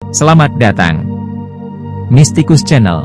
Selamat datang, Mystikus Channel.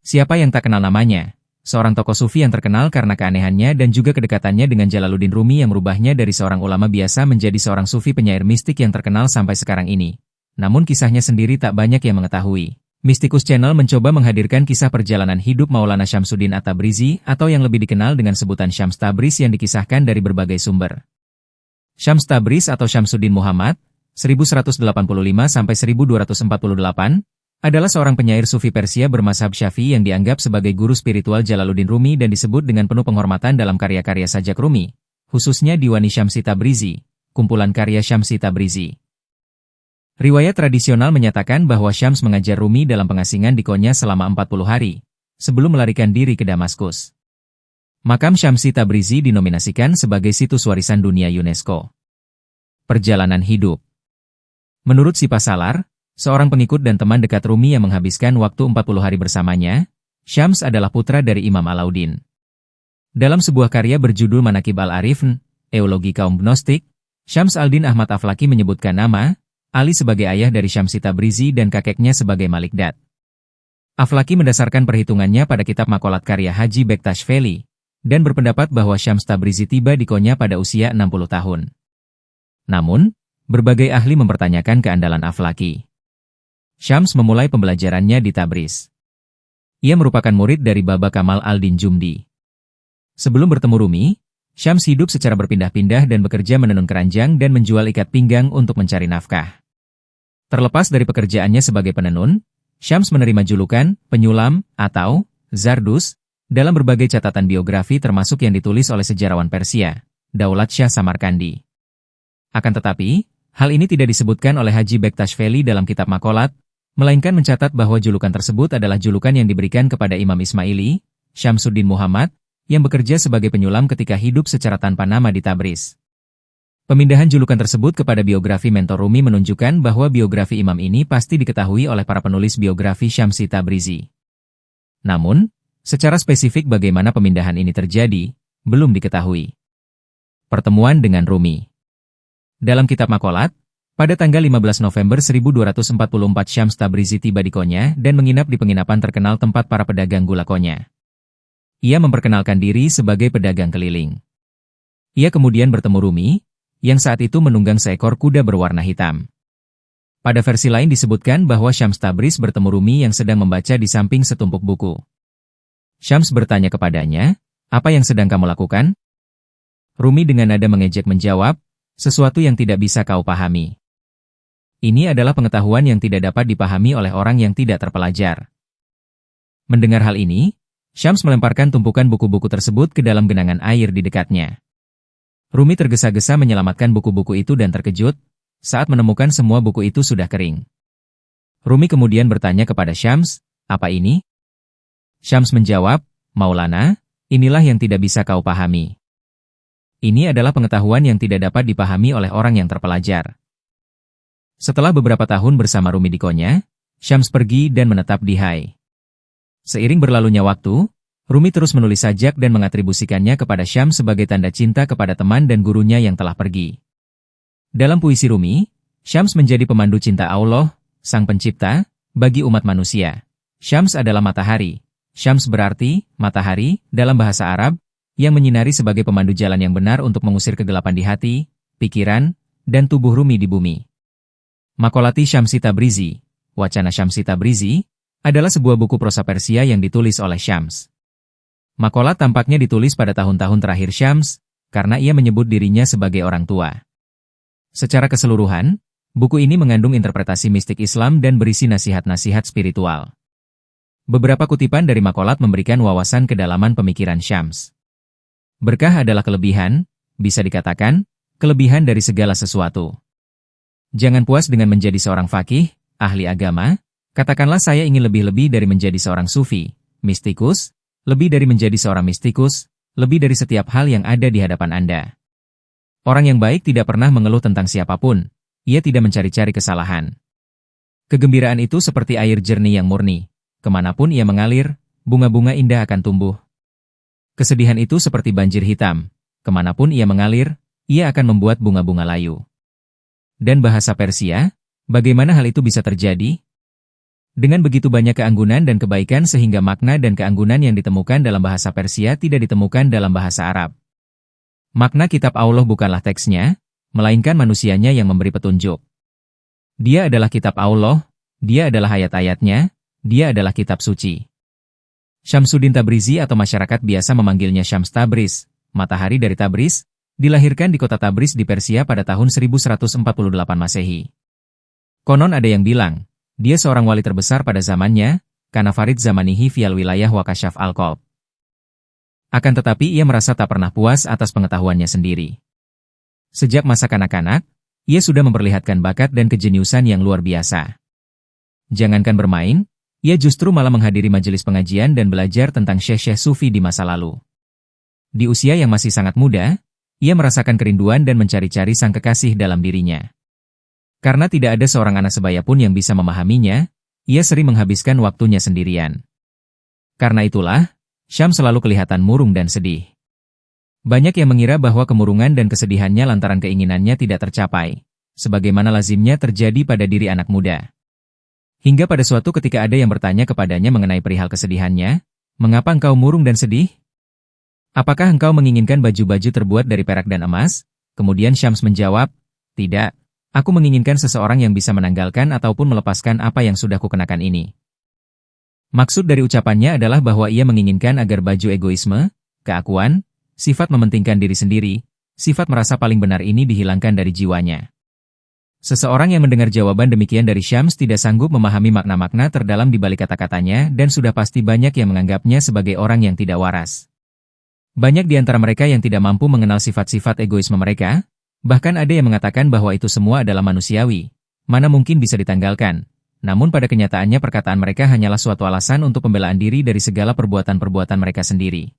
Siapa yang tak kenal namanya? Seorang tokoh sufi yang terkenal karena keanehannya dan juga kedekatannya dengan Jalaluddin Rumi yang merubahnya dari seorang ulama biasa menjadi seorang sufi penyair mistik yang terkenal sampai sekarang ini. Namun kisahnya sendiri tak banyak yang mengetahui. Mystikus Channel mencoba menghadirkan kisah perjalanan hidup Maulana Syamsuddin At-Tabrizi atau yang lebih dikenal dengan sebutan Syams Tabriz yang dikisahkan dari berbagai sumber. Syams Tabriz atau Syamsuddin Muhammad, 1185–1248, adalah seorang penyair sufi Persia bermazhab Syafi'i yang dianggap sebagai guru spiritual Jalaluddin Rumi dan disebut dengan penuh penghormatan dalam karya-karya sajak Rumi, khususnya Diwani Syamsi Tabrizi, kumpulan karya Syamsi Tabrizi. Riwayat tradisional menyatakan bahwa Syams mengajar Rumi dalam pengasingan di Konya selama 40 hari, sebelum melarikan diri ke Damaskus. Makam Syamsi Tabrizi dinominasikan sebagai situs warisan dunia UNESCO. Perjalanan hidup. Menurut Sipasalar, seorang pengikut dan teman dekat Rumi yang menghabiskan waktu 40 hari bersamanya, Syams adalah putra dari Imam Alauddin. Dalam sebuah karya berjudul Manaqib al-Arifn, Eologi Kaum Gnostik, Syams al-Din Ahmad Aflaki menyebutkan nama Ali sebagai ayah dari Syamsi Tabrizi dan kakeknya sebagai Malikdad. Aflaki mendasarkan perhitungannya pada kitab makolat karya Haji Bektash Veli, dan berpendapat bahwa Syams Tabrizi tiba di Konya pada usia 60 tahun. Namun, berbagai ahli mempertanyakan keandalan Aflaki. Syams memulai pembelajarannya di Tabriz. Ia merupakan murid dari Baba Kamal al-Din Jumdi. Sebelum bertemu Rumi, Syams hidup secara berpindah-pindah dan bekerja menenun keranjang dan menjual ikat pinggang untuk mencari nafkah. Terlepas dari pekerjaannya sebagai penenun, Syams menerima julukan penyulam atau Zardus dalam berbagai catatan biografi termasuk yang ditulis oleh sejarawan Persia, Daulat Shah Samarkandi. Akan tetapi, hal ini tidak disebutkan oleh Haji Bektash Veli dalam kitab makolat, melainkan mencatat bahwa julukan tersebut adalah julukan yang diberikan kepada Imam Ismaili, Syamsuddin Muhammad, yang bekerja sebagai penyulam ketika hidup secara tanpa nama di Tabriz. Pemindahan julukan tersebut kepada biografi mentor Rumi menunjukkan bahwa biografi imam ini pasti diketahui oleh para penulis biografi Syamsi Tabrizi. Namun, secara spesifik bagaimana pemindahan ini terjadi, belum diketahui. Pertemuan dengan Rumi. Dalam kitab makolat, pada tanggal 15 November 1244 Syams Tabrizi tiba di Konya dan menginap di penginapan terkenal tempat para pedagang gula Konya. Ia memperkenalkan diri sebagai pedagang keliling. Ia kemudian bertemu Rumi, yang saat itu menunggang seekor kuda berwarna hitam. Pada versi lain disebutkan bahwa Syams Tabriz bertemu Rumi yang sedang membaca di samping setumpuk buku. Syams bertanya kepadanya, "Apa yang sedang kamu lakukan?" Rumi dengan nada mengejek menjawab, "Sesuatu yang tidak bisa kau pahami." Ini adalah pengetahuan yang tidak dapat dipahami oleh orang yang tidak terpelajar. Mendengar hal ini, Syams melemparkan tumpukan buku-buku tersebut ke dalam genangan air di dekatnya. Rumi tergesa-gesa menyelamatkan buku-buku itu dan terkejut saat menemukan semua buku itu sudah kering. Rumi kemudian bertanya kepada Syams, "Apa ini?" Syams menjawab, "Maulana, inilah yang tidak bisa kau pahami." Ini adalah pengetahuan yang tidak dapat dipahami oleh orang yang terpelajar. Setelah beberapa tahun bersama Rumi di Konya, Syams pergi dan menetap di Hai. Seiring berlalunya waktu, Rumi terus menulis sajak dan mengatribusikannya kepada Syams sebagai tanda cinta kepada teman dan gurunya yang telah pergi. Dalam puisi Rumi, Syams menjadi pemandu cinta Allah, Sang Pencipta, bagi umat manusia. Syams adalah matahari. Syams berarti matahari dalam bahasa Arab, yang menyinari sebagai pemandu jalan yang benar untuk mengusir kegelapan di hati, pikiran, dan tubuh Rumi di bumi. Makolati Syamsi Tabrizi, Wacana Syamsi Tabrizi, adalah sebuah buku prosa Persia yang ditulis oleh Syams. Makolat tampaknya ditulis pada tahun-tahun terakhir Syams, karena ia menyebut dirinya sebagai orang tua. Secara keseluruhan, buku ini mengandung interpretasi mistik Islam dan berisi nasihat-nasihat spiritual. Beberapa kutipan dari makolat memberikan wawasan kedalaman pemikiran Syams. Berkah adalah kelebihan, bisa dikatakan, kelebihan dari segala sesuatu. Jangan puas dengan menjadi seorang faqih, ahli agama, katakanlah saya ingin lebih-lebih dari menjadi seorang sufi, mistikus, lebih dari menjadi seorang mistikus, lebih dari setiap hal yang ada di hadapan Anda. Orang yang baik tidak pernah mengeluh tentang siapapun, ia tidak mencari-cari kesalahan. Kegembiraan itu seperti air jernih yang murni. Kemanapun ia mengalir, bunga-bunga indah akan tumbuh. Kesedihan itu seperti banjir hitam. Kemanapun ia mengalir, ia akan membuat bunga-bunga layu. Dan bahasa Persia, bagaimana hal itu bisa terjadi? Dengan begitu banyak keanggunan dan kebaikan sehingga makna dan keanggunan yang ditemukan dalam bahasa Persia tidak ditemukan dalam bahasa Arab. Makna kitab Allah bukanlah teksnya, melainkan manusianya yang memberi petunjuk. Dia adalah kitab Allah, dia adalah ayat-ayatnya, dia adalah kitab suci. Syamsuddin Tabrizi atau masyarakat biasa memanggilnya Syams Tabriz, matahari dari Tabriz, dilahirkan di kota Tabriz di Persia pada tahun 1148 Masehi. Konon ada yang bilang, dia seorang wali terbesar pada zamannya, karena Farid Zamanihi fial wilayah wa kasyaf al-qalb. Akan tetapi ia merasa tak pernah puas atas pengetahuannya sendiri. Sejak masa kanak-kanak, ia sudah memperlihatkan bakat dan kejeniusan yang luar biasa. Jangankan bermain, ia justru malah menghadiri majelis pengajian dan belajar tentang syekh-syekh sufi di masa lalu. Di usia yang masih sangat muda, ia merasakan kerinduan dan mencari-cari sang kekasih dalam dirinya. Karena tidak ada seorang anak sebaya pun yang bisa memahaminya, ia sering menghabiskan waktunya sendirian. Karena itulah, Syams selalu kelihatan murung dan sedih. Banyak yang mengira bahwa kemurungan dan kesedihannya lantaran keinginannya tidak tercapai, sebagaimana lazimnya terjadi pada diri anak muda. Hingga pada suatu ketika ada yang bertanya kepadanya mengenai perihal kesedihannya, "Mengapa engkau murung dan sedih? Apakah engkau menginginkan baju-baju terbuat dari perak dan emas?" Kemudian Syams menjawab, "Tidak. Aku menginginkan seseorang yang bisa menanggalkan ataupun melepaskan apa yang sudah kukenakan ini." Maksud dari ucapannya adalah bahwa ia menginginkan agar baju egoisme, keakuan, sifat mementingkan diri sendiri, sifat merasa paling benar ini dihilangkan dari jiwanya. Seseorang yang mendengar jawaban demikian dari Syams tidak sanggup memahami makna-makna terdalam di balik kata-katanya dan sudah pasti banyak yang menganggapnya sebagai orang yang tidak waras. Banyak di antara mereka yang tidak mampu mengenal sifat-sifat egoisme mereka, bahkan ada yang mengatakan bahwa itu semua adalah manusiawi, mana mungkin bisa ditanggalkan. Namun pada kenyataannya perkataan mereka hanyalah suatu alasan untuk pembelaan diri dari segala perbuatan-perbuatan mereka sendiri.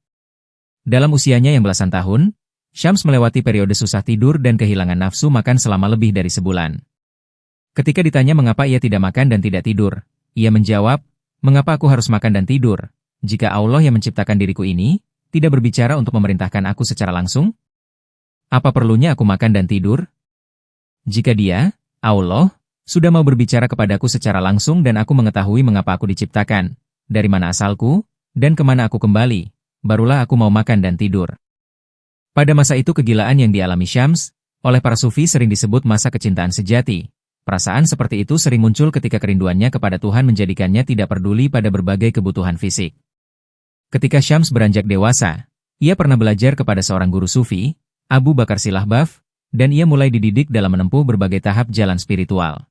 Dalam usianya yang belasan tahun, Syams melewati periode susah tidur dan kehilangan nafsu makan selama lebih dari sebulan. Ketika ditanya mengapa ia tidak makan dan tidak tidur, ia menjawab, "Mengapa aku harus makan dan tidur, jika Allah yang menciptakan diriku ini, tidak berbicara untuk memerintahkan aku secara langsung? Apa perlunya aku makan dan tidur? Jika Dia, Allah, sudah mau berbicara kepadaku secara langsung dan aku mengetahui mengapa aku diciptakan, dari mana asalku, dan kemana aku kembali, barulah aku mau makan dan tidur." Pada masa itu kegilaan yang dialami Syams, oleh para sufi sering disebut masa kecintaan sejati. Perasaan seperti itu sering muncul ketika kerinduannya kepada Tuhan menjadikannya tidak peduli pada berbagai kebutuhan fisik. Ketika Syams beranjak dewasa, ia pernah belajar kepada seorang guru sufi, Abu Bakar Silahbaf, dan ia mulai dididik dalam menempuh berbagai tahap jalan spiritual.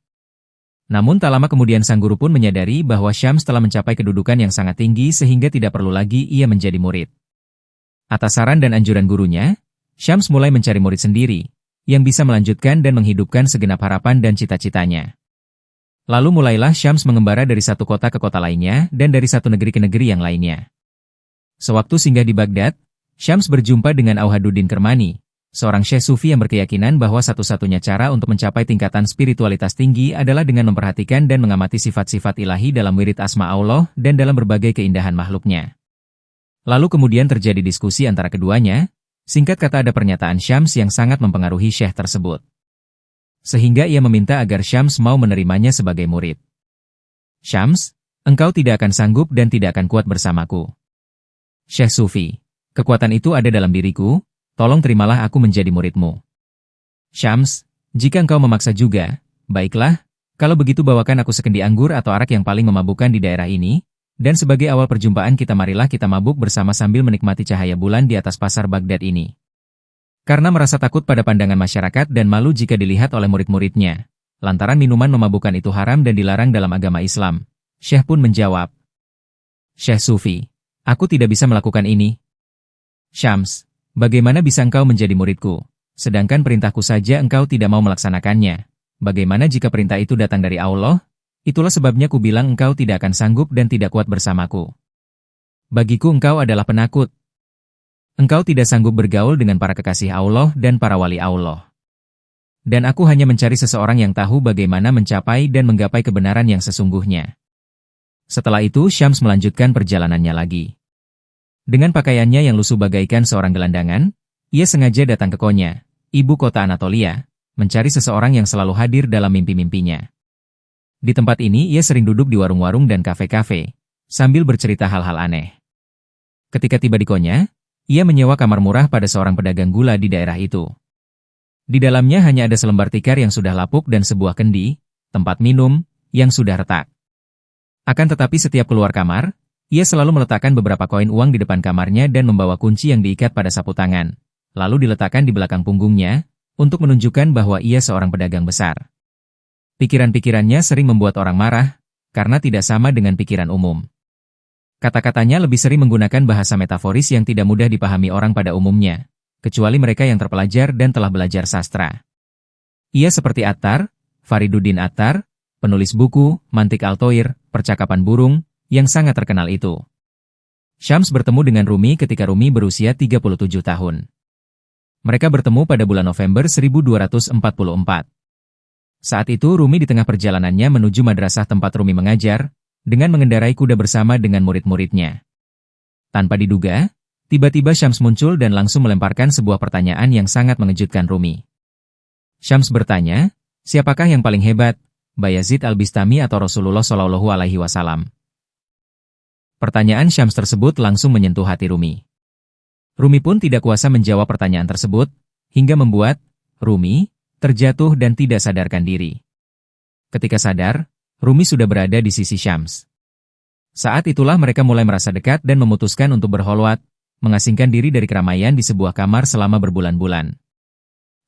Namun tak lama kemudian sang guru pun menyadari bahwa Syams telah mencapai kedudukan yang sangat tinggi sehingga tidak perlu lagi ia menjadi murid. Atas saran dan anjuran gurunya, Syams mulai mencari murid sendiri, yang bisa melanjutkan dan menghidupkan segenap harapan dan cita-citanya. Lalu mulailah Syams mengembara dari satu kota ke kota lainnya dan dari satu negeri ke negeri yang lainnya. Sewaktu singgah di Baghdad, Syams berjumpa dengan Auhaduddin Kermani, seorang syekh sufi yang berkeyakinan bahwa satu-satunya cara untuk mencapai tingkatan spiritualitas tinggi adalah dengan memperhatikan dan mengamati sifat-sifat ilahi dalam wirid asma Allah dan dalam berbagai keindahan makhluknya. Lalu kemudian terjadi diskusi antara keduanya, singkat kata ada pernyataan Syams yang sangat mempengaruhi syekh tersebut. Sehingga ia meminta agar Syams mau menerimanya sebagai murid. "Syams, engkau tidak akan sanggup dan tidak akan kuat bersamaku." "Syekh Sufi, kekuatan itu ada dalam diriku, tolong terimalah aku menjadi muridmu." "Syams, jika engkau memaksa juga, baiklah, kalau begitu bawakan aku sekendi anggur atau arak yang paling memabukkan di daerah ini, dan sebagai awal perjumpaan kita marilah kita mabuk bersama sambil menikmati cahaya bulan di atas pasar Baghdad ini." Karena merasa takut pada pandangan masyarakat dan malu jika dilihat oleh murid-muridnya, lantaran minuman memabukkan itu haram dan dilarang dalam agama Islam, Syekh pun menjawab, "Syekh Sufi, aku tidak bisa melakukan ini." "Syams, bagaimana bisa engkau menjadi muridku, sedangkan perintahku saja engkau tidak mau melaksanakannya? Bagaimana jika perintah itu datang dari Allah? Itulah sebabnya ku bilang engkau tidak akan sanggup dan tidak kuat bersamaku. Bagiku engkau adalah penakut. Engkau tidak sanggup bergaul dengan para kekasih Allah dan para wali Allah. Dan aku hanya mencari seseorang yang tahu bagaimana mencapai dan menggapai kebenaran yang sesungguhnya. Setelah itu Syams melanjutkan perjalanannya lagi. Dengan pakaiannya yang lusuh bagaikan seorang gelandangan, ia sengaja datang ke Konya, ibu kota Anatolia, mencari seseorang yang selalu hadir dalam mimpi-mimpinya. Di tempat ini ia sering duduk di warung-warung dan kafe-kafe, sambil bercerita hal-hal aneh. Ketika tiba di Konya, ia menyewa kamar murah pada seorang pedagang gula di daerah itu. Di dalamnya hanya ada selembar tikar yang sudah lapuk dan sebuah kendi, tempat minum, yang sudah retak. Akan tetapi setiap keluar kamar, ia selalu meletakkan beberapa koin uang di depan kamarnya dan membawa kunci yang diikat pada sapu tangan, lalu diletakkan di belakang punggungnya, untuk menunjukkan bahwa ia seorang pedagang besar. Pikiran-pikirannya sering membuat orang marah, karena tidak sama dengan pikiran umum. Kata-katanya lebih sering menggunakan bahasa metaforis yang tidak mudah dipahami orang pada umumnya, kecuali mereka yang terpelajar dan telah belajar sastra. Ia seperti Attar, Fariduddin Attar, penulis buku, Mantik Al-Thoir, Percakapan Burung, yang sangat terkenal itu. Syams bertemu dengan Rumi ketika Rumi berusia 37 tahun. Mereka bertemu pada bulan November 1244. Saat itu Rumi di tengah perjalanannya menuju madrasah tempat Rumi mengajar, dengan mengendarai kuda bersama dengan murid-muridnya. Tanpa diduga, tiba-tiba Syams muncul dan langsung melemparkan sebuah pertanyaan yang sangat mengejutkan Rumi. Syams bertanya, siapakah yang paling hebat, Bayazid Al-Bistami atau Rasulullah Shallallahu Alaihi Wasallam? Pertanyaan Syams tersebut langsung menyentuh hati Rumi. Rumi pun tidak kuasa menjawab pertanyaan tersebut, hingga membuat Rumi terjatuh dan tidak sadarkan diri. Ketika sadar, Rumi sudah berada di sisi Syams. Saat itulah mereka mulai merasa dekat dan memutuskan untuk berholwat, mengasingkan diri dari keramaian di sebuah kamar selama berbulan-bulan.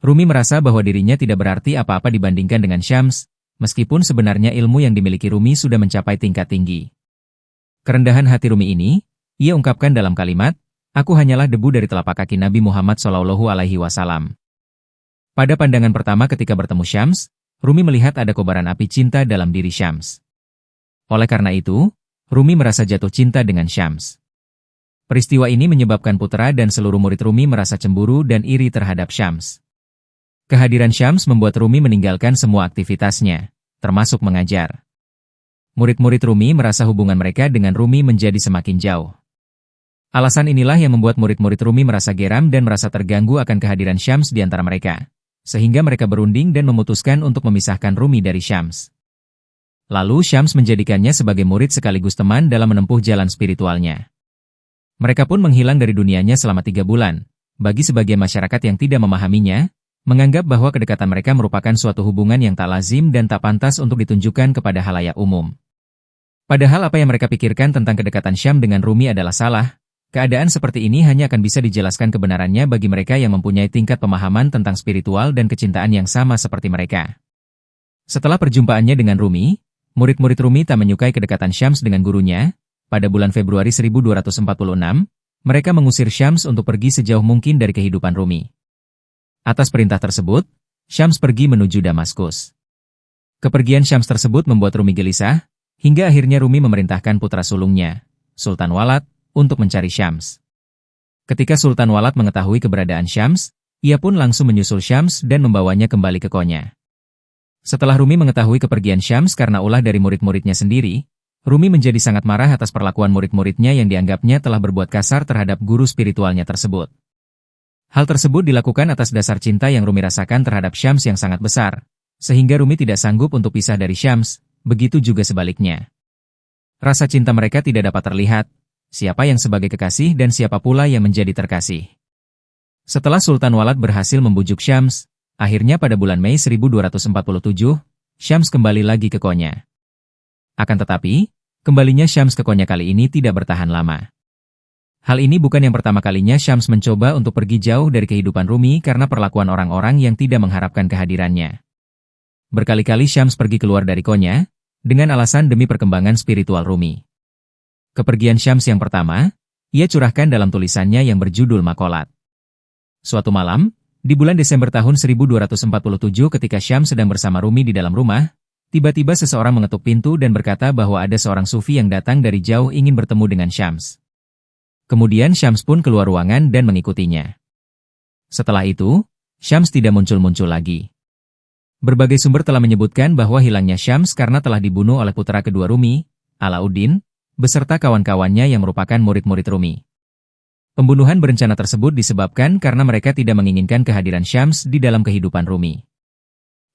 Rumi merasa bahwa dirinya tidak berarti apa-apa dibandingkan dengan Syams, meskipun sebenarnya ilmu yang dimiliki Rumi sudah mencapai tingkat tinggi. Kerendahan hati Rumi ini, ia ungkapkan dalam kalimat, "Aku hanyalah debu dari telapak kaki Nabi Muhammad Shallallahu Alaihi Wasallam." Pada pandangan pertama ketika bertemu Syams, Rumi melihat ada kobaran api cinta dalam diri Syams. Oleh karena itu, Rumi merasa jatuh cinta dengan Syams. Peristiwa ini menyebabkan putra dan seluruh murid Rumi merasa cemburu dan iri terhadap Syams. Kehadiran Syams membuat Rumi meninggalkan semua aktivitasnya, termasuk mengajar. Murid-murid Rumi merasa hubungan mereka dengan Rumi menjadi semakin jauh. Alasan inilah yang membuat murid-murid Rumi merasa geram dan merasa terganggu akan kehadiran Syams di antara mereka, sehingga mereka berunding dan memutuskan untuk memisahkan Rumi dari Syams. Lalu Syams menjadikannya sebagai murid sekaligus teman dalam menempuh jalan spiritualnya. Mereka pun menghilang dari dunianya selama 3 bulan. Bagi sebagian masyarakat yang tidak memahaminya, menganggap bahwa kedekatan mereka merupakan suatu hubungan yang tak lazim dan tak pantas untuk ditunjukkan kepada halayak umum. Padahal apa yang mereka pikirkan tentang kedekatan Syams dengan Rumi adalah salah. Keadaan seperti ini hanya akan bisa dijelaskan kebenarannya bagi mereka yang mempunyai tingkat pemahaman tentang spiritual dan kecintaan yang sama seperti mereka. Setelah perjumpaannya dengan Rumi, murid-murid Rumi tak menyukai kedekatan Syams dengan gurunya. Pada bulan Februari 1246, mereka mengusir Syams untuk pergi sejauh mungkin dari kehidupan Rumi. Atas perintah tersebut, Syams pergi menuju Damaskus. Kepergian Syams tersebut membuat Rumi gelisah, hingga akhirnya Rumi memerintahkan putra sulungnya, Sultan Walad, untuk mencari Syams. Ketika Sultan Walad mengetahui keberadaan Syams, ia pun langsung menyusul Syams dan membawanya kembali ke Konya. Setelah Rumi mengetahui kepergian Syams karena ulah dari murid-muridnya sendiri, Rumi menjadi sangat marah atas perlakuan murid-muridnya yang dianggapnya telah berbuat kasar terhadap guru spiritualnya tersebut. Hal tersebut dilakukan atas dasar cinta yang Rumi rasakan terhadap Syams yang sangat besar, sehingga Rumi tidak sanggup untuk pisah dari Syams, begitu juga sebaliknya. Rasa cinta mereka tidak dapat terlihat, siapa yang sebagai kekasih dan siapa pula yang menjadi terkasih. Setelah Sultan Walad berhasil membujuk Syams, akhirnya pada bulan Mei 1247, Syams kembali lagi ke Konya. Akan tetapi, kembalinya Syams ke Konya kali ini tidak bertahan lama. Hal ini bukan yang pertama kalinya Syams mencoba untuk pergi jauh dari kehidupan Rumi karena perlakuan orang-orang yang tidak mengharapkan kehadirannya. Berkali-kali Syams pergi keluar dari Konya, dengan alasan demi perkembangan spiritual Rumi. Kepergian Syams yang pertama, ia curahkan dalam tulisannya yang berjudul Makolat. Suatu malam, di bulan Desember tahun 1247 ketika Syams sedang bersama Rumi di dalam rumah, tiba-tiba seseorang mengetuk pintu dan berkata bahwa ada seorang sufi yang datang dari jauh ingin bertemu dengan Syams. Kemudian Syams pun keluar ruangan dan mengikutinya. Setelah itu, Syams tidak muncul-muncul lagi. Berbagai sumber telah menyebutkan bahwa hilangnya Syams karena telah dibunuh oleh putra kedua Rumi, Alauddin, beserta kawan-kawannya yang merupakan murid-murid Rumi. Pembunuhan berencana tersebut disebabkan karena mereka tidak menginginkan kehadiran Syams di dalam kehidupan Rumi.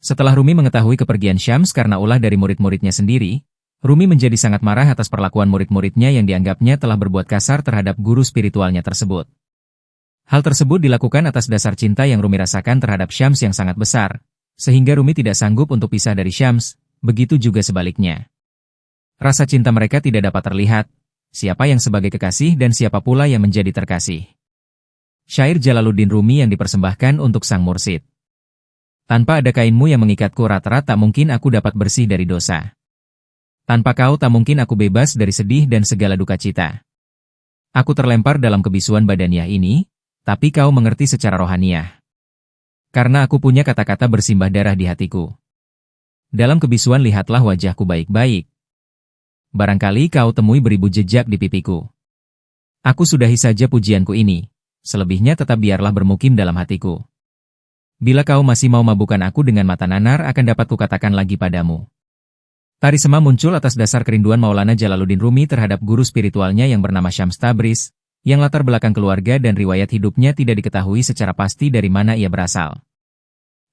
Setelah Rumi mengetahui kepergian Syams karena ulah dari murid-muridnya sendiri, Rumi menjadi sangat marah atas perlakuan murid-muridnya yang dianggapnya telah berbuat kasar terhadap guru spiritualnya tersebut. Hal tersebut dilakukan atas dasar cinta yang Rumi rasakan terhadap Syams yang sangat besar, sehingga Rumi tidak sanggup untuk pisah dari Syams, begitu juga sebaliknya. Rasa cinta mereka tidak dapat terlihat, siapa yang sebagai kekasih dan siapa pula yang menjadi terkasih. Syair Jalaluddin Rumi yang dipersembahkan untuk sang mursyid. Tanpa ada kainmu yang mengikatku rat-rat tak mungkin aku dapat bersih dari dosa. Tanpa kau tak mungkin aku bebas dari sedih dan segala duka cita. Aku terlempar dalam kebisuan badaniah ini, tapi kau mengerti secara rohaniah. Karena aku punya kata-kata bersimbah darah di hatiku. Dalam kebisuan lihatlah wajahku baik-baik. Barangkali kau temui beribu jejak di pipiku. Aku sudahi saja pujianku ini, selebihnya tetap biarlah bermukim dalam hatiku. Bila kau masih mau mabukan aku dengan mata nanar akan dapat kukatakan lagi padamu. Tari Sema muncul atas dasar kerinduan Maulana Jalaluddin Rumi terhadap guru spiritualnya yang bernama Syams Tabriz, yang latar belakang keluarga dan riwayat hidupnya tidak diketahui secara pasti dari mana ia berasal.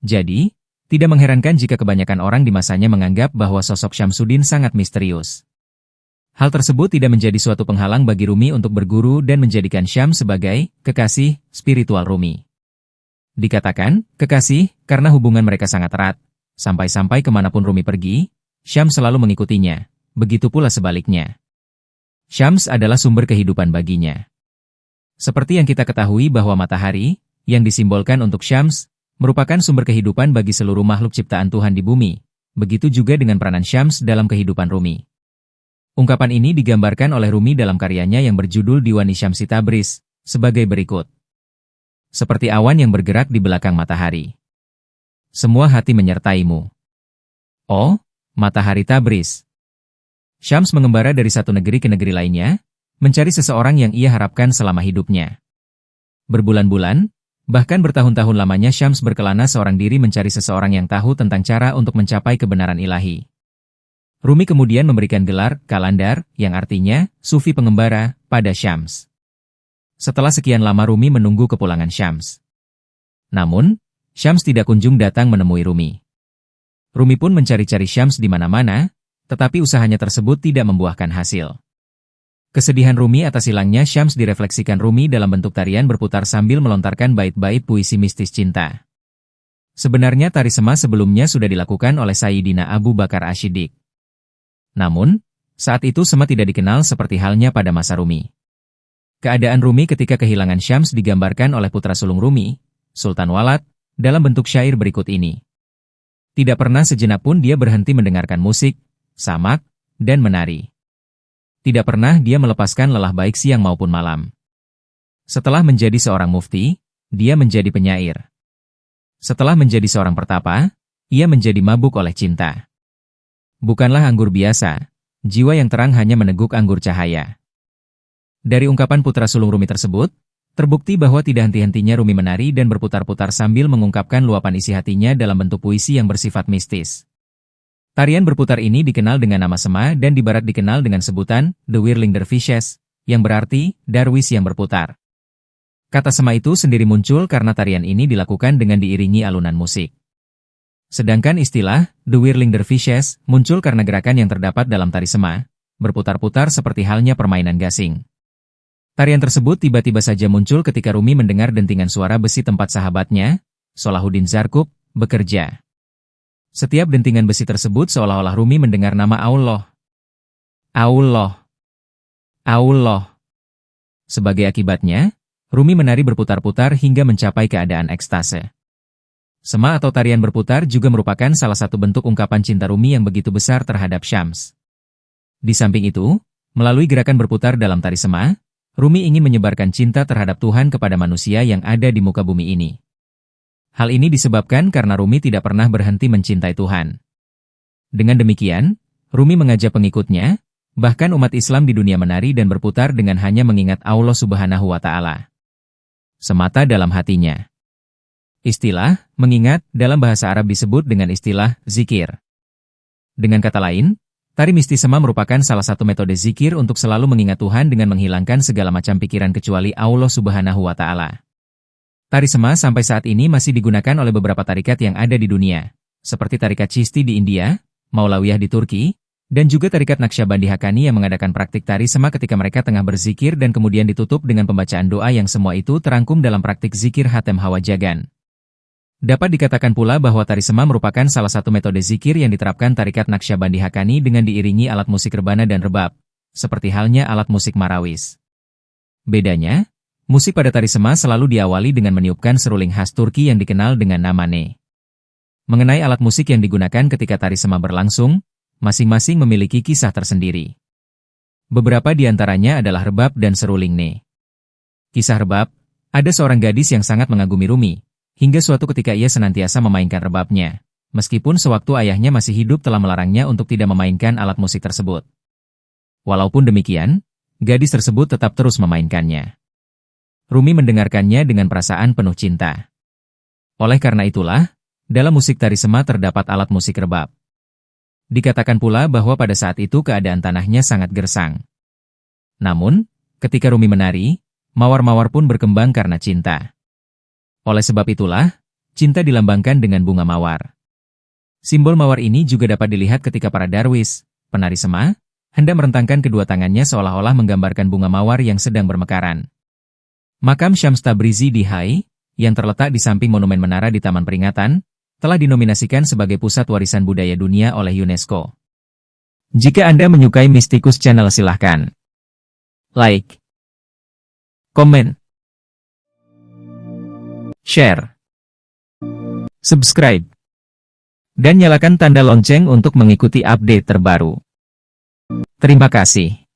Jadi, tidak mengherankan jika kebanyakan orang di masanya menganggap bahwa sosok Syamsuddin sangat misterius. Hal tersebut tidak menjadi suatu penghalang bagi Rumi untuk berguru dan menjadikan Syams sebagai kekasih spiritual Rumi. Dikatakan kekasih karena hubungan mereka sangat erat, sampai-sampai kemanapun Rumi pergi, Syams selalu mengikutinya, begitu pula sebaliknya. Syams adalah sumber kehidupan baginya. Seperti yang kita ketahui bahwa matahari, yang disimbolkan untuk Syams, merupakan sumber kehidupan bagi seluruh makhluk ciptaan Tuhan di bumi, begitu juga dengan peranan Syams dalam kehidupan Rumi. Ungkapan ini digambarkan oleh Rumi dalam karyanya yang berjudul Diwani Syamsi Tabriz, sebagai berikut. Seperti awan yang bergerak di belakang matahari. Semua hati menyertaimu. Oh, matahari Tabriz. Syams mengembara dari satu negeri ke negeri lainnya, mencari seseorang yang ia harapkan selama hidupnya. Berbulan-bulan, bahkan bertahun-tahun lamanya Syams berkelana seorang diri mencari seseorang yang tahu tentang cara untuk mencapai kebenaran ilahi. Rumi kemudian memberikan gelar Kalandar, yang artinya Sufi Pengembara, pada Syams. Setelah sekian lama Rumi menunggu kepulangan Syams. Namun, Syams tidak kunjung datang menemui Rumi. Rumi pun mencari-cari Syams di mana-mana, tetapi usahanya tersebut tidak membuahkan hasil. Kesedihan Rumi atas hilangnya Syams direfleksikan Rumi dalam bentuk tarian berputar sambil melontarkan bait-bait puisi mistis cinta. Sebenarnya tari Sema sebelumnya sudah dilakukan oleh Sayyidina Abu Bakar Asy-Siddiq. Namun, saat itu Sema tidak dikenal seperti halnya pada masa Rumi. Keadaan Rumi ketika kehilangan Syams digambarkan oleh putra sulung Rumi, Sultan Walad, dalam bentuk syair berikut ini. Tidak pernah sejenak pun dia berhenti mendengarkan musik, samak, dan menari. Tidak pernah dia melepaskan lelah baik siang maupun malam. Setelah menjadi seorang mufti, dia menjadi penyair. Setelah menjadi seorang pertapa, ia menjadi mabuk oleh cinta. Bukanlah anggur biasa, jiwa yang terang hanya meneguk anggur cahaya. Dari ungkapan putra sulung Rumi tersebut, terbukti bahwa tidak henti-hentinya Rumi menari dan berputar-putar sambil mengungkapkan luapan isi hatinya dalam bentuk puisi yang bersifat mistis. Tarian berputar ini dikenal dengan nama Sema dan di barat dikenal dengan sebutan The Whirling Dervishes, yang berarti darwis yang berputar. Kata Sema itu sendiri muncul karena tarian ini dilakukan dengan diiringi alunan musik. Sedangkan istilah The Whirling Dervishes muncul karena gerakan yang terdapat dalam tari Sema, berputar-putar seperti halnya permainan gasing. Tarian tersebut tiba-tiba saja muncul ketika Rumi mendengar dentingan suara besi tempat sahabatnya, Salahuddin Zarkub, bekerja. Setiap dentingan besi tersebut seolah-olah Rumi mendengar nama Allah. Allah. Allah. Sebagai akibatnya, Rumi menari berputar-putar hingga mencapai keadaan ekstase. Sema atau tarian berputar juga merupakan salah satu bentuk ungkapan cinta Rumi yang begitu besar terhadap Syams. Di samping itu, melalui gerakan berputar dalam tari Sema, Rumi ingin menyebarkan cinta terhadap Tuhan kepada manusia yang ada di muka bumi ini. Hal ini disebabkan karena Rumi tidak pernah berhenti mencintai Tuhan. Dengan demikian, Rumi mengajak pengikutnya, bahkan umat Islam di dunia menari dan berputar dengan hanya mengingat Allah Subhanahu wa Ta'ala semata dalam hatinya. Istilah mengingat dalam bahasa Arab disebut dengan istilah zikir. Dengan kata lain, tari Misti Sema merupakan salah satu metode zikir untuk selalu mengingat Tuhan dengan menghilangkan segala macam pikiran kecuali Allah Subhanahu wa Ta'ala. Tari Sema sampai saat ini masih digunakan oleh beberapa tarikat yang ada di dunia, seperti tarikat Chisti di India, Maulawiyah di Turki, dan juga tarikat Naqsyabandi Haqqani yang mengadakan praktik tari Sema ketika mereka tengah berzikir dan kemudian ditutup dengan pembacaan doa yang semua itu terangkum dalam praktik zikir Hatem Hawajagan. Dapat dikatakan pula bahwa tari Sema merupakan salah satu metode zikir yang diterapkan tarikat Naqsyabandi Haqqani dengan diiringi alat musik rebana dan rebab, seperti halnya alat musik marawis. Bedanya, musik pada tari Sema selalu diawali dengan meniupkan seruling khas Turki yang dikenal dengan nama ne. Mengenai alat musik yang digunakan ketika tari Sema berlangsung, masing-masing memiliki kisah tersendiri. Beberapa di antaranya adalah rebab dan seruling ne. Kisah rebab, ada seorang gadis yang sangat mengagumi Rumi, hingga suatu ketika ia senantiasa memainkan rebabnya, meskipun sewaktu ayahnya masih hidup telah melarangnya untuk tidak memainkan alat musik tersebut. Walaupun demikian, gadis tersebut tetap terus memainkannya. Rumi mendengarkannya dengan perasaan penuh cinta. Oleh karena itulah, dalam musik tari Sema terdapat alat musik rebab. Dikatakan pula bahwa pada saat itu keadaan tanahnya sangat gersang. Namun, ketika Rumi menari, mawar-mawar pun berkembang karena cinta. Oleh sebab itulah, cinta dilambangkan dengan bunga mawar. Simbol mawar ini juga dapat dilihat ketika para darwis, penari Sema, hendak merentangkan kedua tangannya seolah-olah menggambarkan bunga mawar yang sedang bermekaran. Makam Syams Tabrizi di Hai, yang terletak di samping Monumen Menara di Taman Peringatan, telah dinominasikan sebagai Pusat Warisan Budaya Dunia oleh UNESCO. Jika Anda menyukai Mistikus Channel silahkan like, komen, share, subscribe, dan nyalakan tanda lonceng untuk mengikuti update terbaru. Terima kasih.